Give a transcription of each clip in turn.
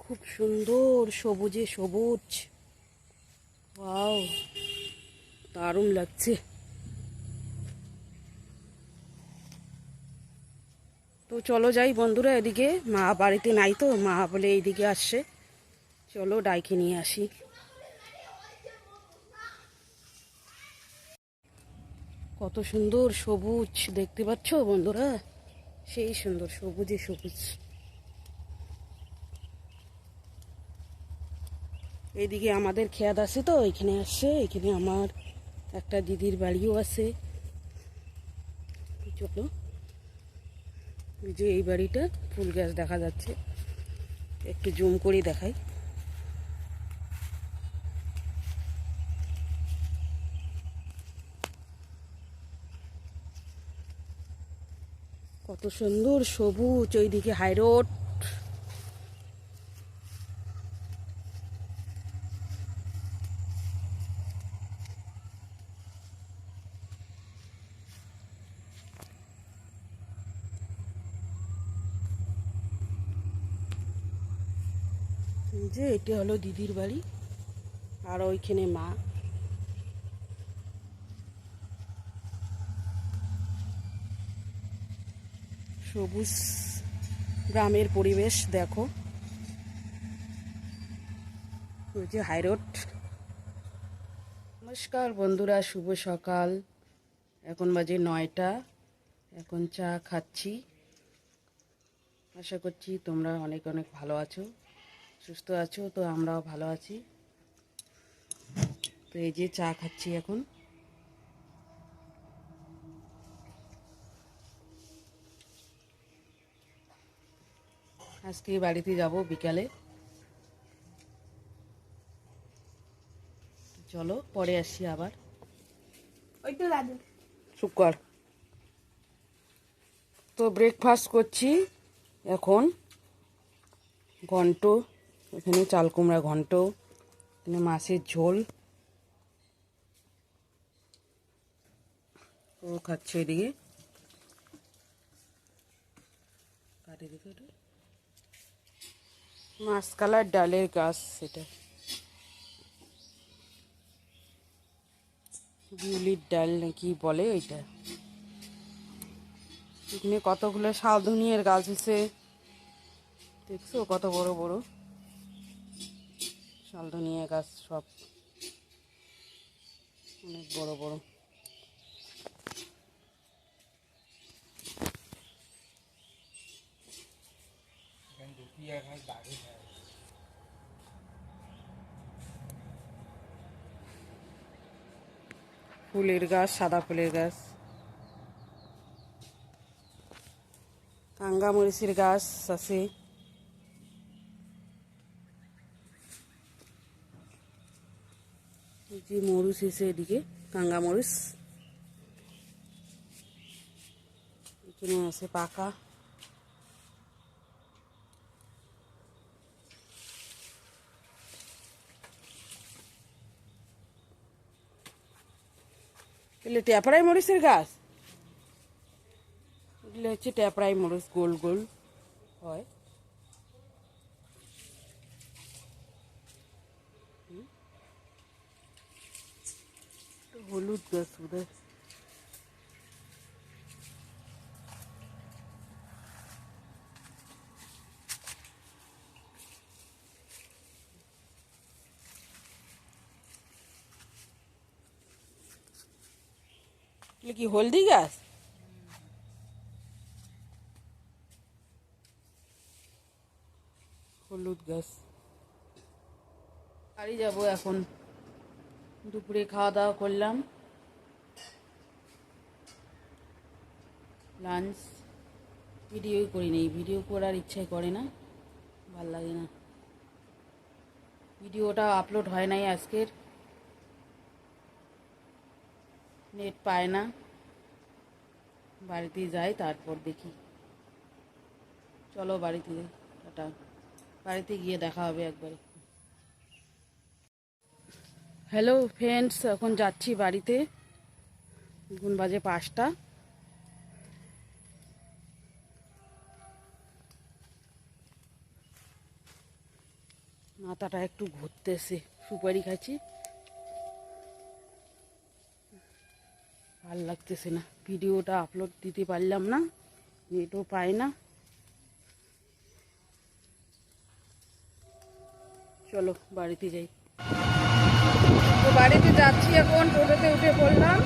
খুব সুন্দর সবুজে সবুজ। ওয়াও, দারুণ লাগছে। তো চলো যাই বন্ধুরা, এদিকে মা বাড়িতে নাই, তো মা বলে এইদিকে আসছে, চলো ডাইকে নিয়ে আসি। কত সুন্দর সবুজ দেখতে পাচ্ছ বন্ধুরা, সেই সুন্দর সবুজে সবুজ। এইদিকে আমাদের খেত আছে, তো এখানে আসছে। এখানে আমার একটা দিদির বাড়িও আছে। চলো, এই যে এই বাড়িটা ফুল গাছ দেখা যাচ্ছে, একটু জুম করে দেখাই। কত সুন্দর সবুজ, ওইদিকে হাই রোড। যে এটা হলো দিদির বাড়ি, আর ওইখানে মা। সবুজ গ্রামের পরিবেশ দেখো, ওই যে হাই রোড। নমস্কার বন্ধুরা, শুভ সকাল। এখন বাজে 9টা। এখন চা খাচ্ছি। আশা করছি তোমরা অনেক অনেক ভালো আছো, সুস্থ আছো। তো আমরাও ভালো আছি। তো এই যে চা খাচ্ছি এখন। আজকে বাড়িতে যাব বিকালে। চলো পরে আসি আবার। ওই তো দাদু। শুক্র। তো ব্রেকফাস্ট করছি এখন। ঘন্ট, এখানে চাল কুমড়া ঘন্ট, এখানে মাছের ঝোল। ও খাচ্ছে এদিকে। মাছ কালার ডালের গাছ, সেটা বিউলির ডাল নাকি বলে ওইটা। এখানে কতগুলো শালধনিয়ার গাছ হয়েছে, দেখছো কত বড় বড় শালধনিয়া গাছ, সব অনেক বড় বড়। ফুলের গাছ, সাদা ফুলের গাছ, কাঙ্গা মরিচের গাছ আছে। এই যে মরিচ এসে এদিকে, কাঙ্গা মরিচ এখানে আছে পাকা। এগুলো ট্যাপড়াই মরিচের গাছ। এগুলো হচ্ছে ট্যাপড়াই মরিচ, গোল গোল হয়। হলুদ গাছ বোধহয়। এগুলো কি হলদি গাছ? হলুদ গাছ। বাড়ি যাবো এখন। দুপুরে খাওয়া দাওয়া করলাম, লাঞ্চ। ভিডিওই করিনি, ভিডিও করার ইচ্ছাই করে না, ভাল লাগে না। ভিডিওটা আপলোড হয় নাই আজকের, নেট পায় না। বাড়িতে যাই তারপর দেখি। চলো বাড়িতে যাই, টাটা। বাড়িতে গিয়ে দেখা হবে একবারে। হ্যালো ফ্রেন্ডস, এখন যাচ্ছি বাড়িতে। এখন বাজে 5টা। মাথাটা একটু ঘুরতেছে, সুপারি খাচ্ছি, ভাল লাগতেছে না। ভিডিওটা আপলোড দিতে পারলাম না, নেটও পাই না। চলো বাড়িতে যাই। তো বাড়িতে যাচ্ছি এখন, টোটোতে উঠে পড়লাম।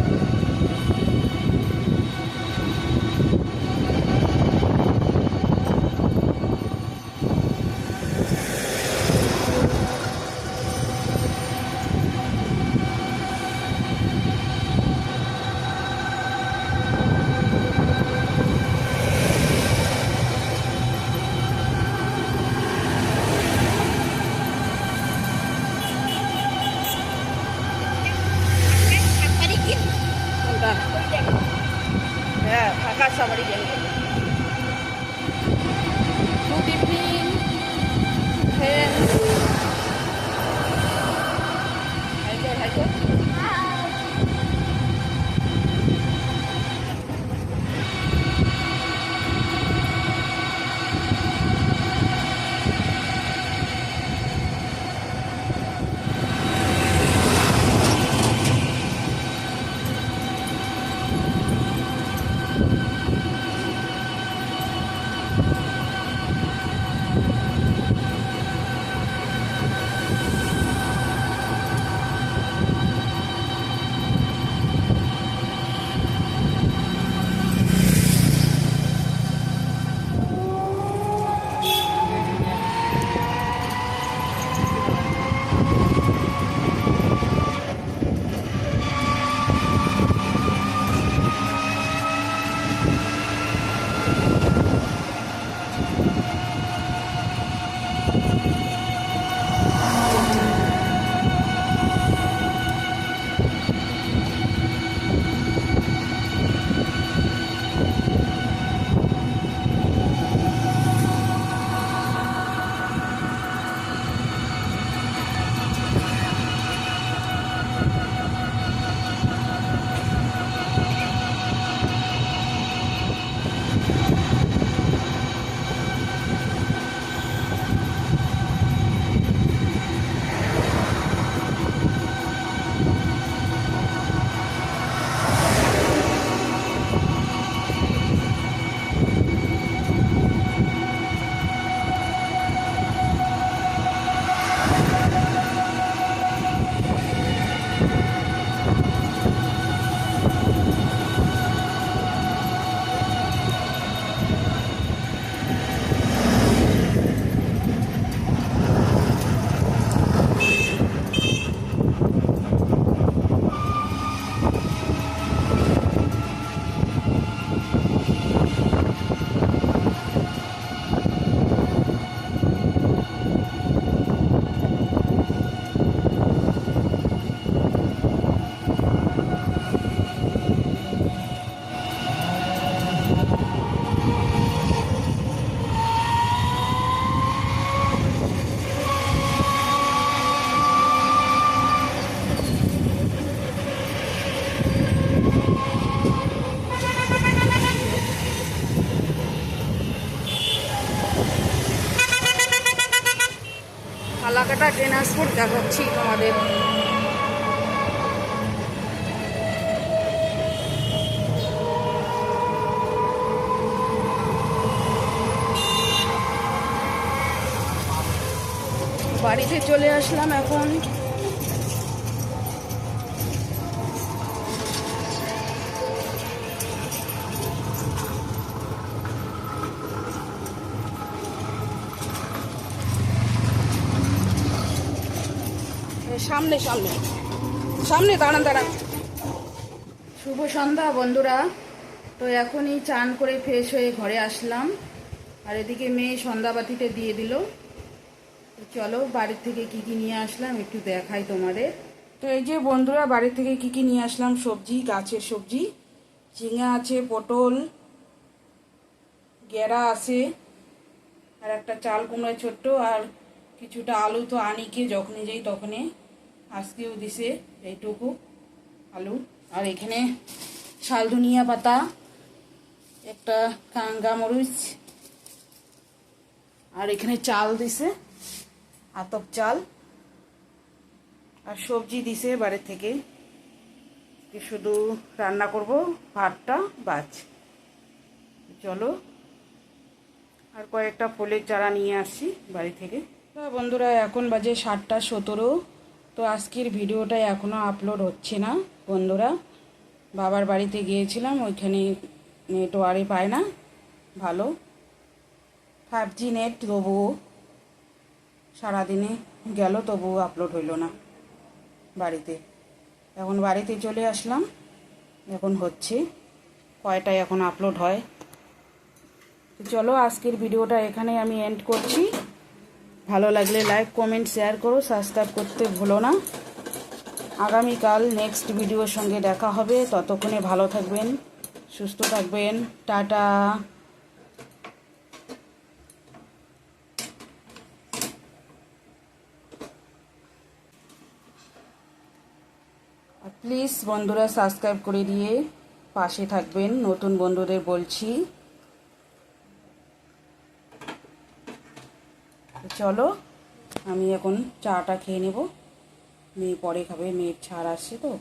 কোনটা? হ্যাঁ, ফাঁকা সাবাড়ি গেল। Tiffin fan Haiko Haiko. Falakata transport দেখাচ্ছি তোমাদের। বাড়িতে চলে আসলাম এখন। সামনে সামনে সামনে দাঁড়ান দাঁড়ান। শুভ সন্ধ্যা বন্ধুরা। তো এখনই চান করে ফ্রেশ হয়ে ঘরে আসলাম, আর এদিকে মেয়ে সন্ধ্যাবাতিতে দিয়ে দিল। তো চলো বাড়ির থেকে কি কি নিয়ে আসলাম একটু দেখাই তোমাদের। তো এই যে বন্ধুরা, বাড়ির থেকে কি কি নিয়ে আসলাম সবজি, গাছের সবজি। ঝিঙা আছে, পটল, গেরা আছে, আর একটা চাল কুমড়া ছোট্ট, আর কিছুটা আলু তো আনিকে যখনই যাই তখনই, আজকেও দিছে এইটুকু আলু। আর এখানে শালধনিয়া পাতা, একটা কাঙ্গা মরিচ, আর এখানে চাল দিছে, আতপ চাল আর সবজি দিছে বাড়ি থেকে, শুধু রান্না করব ভাতটা বাছ। চলো, আর কয়েকটা ফুলের চারা নিয়ে আসছি বাড়ি থেকে। বন্ধুরা এখন বাজে 7:17। তো আজকের ভিডিওটা এখনও আপলোড হচ্ছে না বন্ধুরা। বাবার বাড়িতে গিয়েছিলাম, ওইখানে নেটওয়ার্কই পায় না ভালো, 5G নেট, তবুও সারাদিনে গেল, তবুও আপলোড হইল না বাড়িতে। এখন বাড়িতে চলে আসলাম, এখন হচ্ছে, কয়টায় এখন আপলোড হয়। তো চলো, আজকের ভিডিওটা এখানে আমি এন্ড করছি। ভালো লাগলে লাইক, কমেন্ট, শেয়ার করো, সাবস্ক্রাইব করতে ভুলো না। আগামীকাল নেক্সট ভিডিওর সঙ্গে দেখা হবে। ততক্ষণে ভালো থাকবেন, সুস্থ থাকবেন। টাটা। প্লিজ বন্ধুরা সাবস্ক্রাইব করে দিয়ে পাশে থাকবেন, নতুন বন্ধুদের বলছি। চলো, আমি এখন চাটা খেয়ে নেব, মেয়ে পরে খাবে, মেয়ের ছাড় আসছে তো।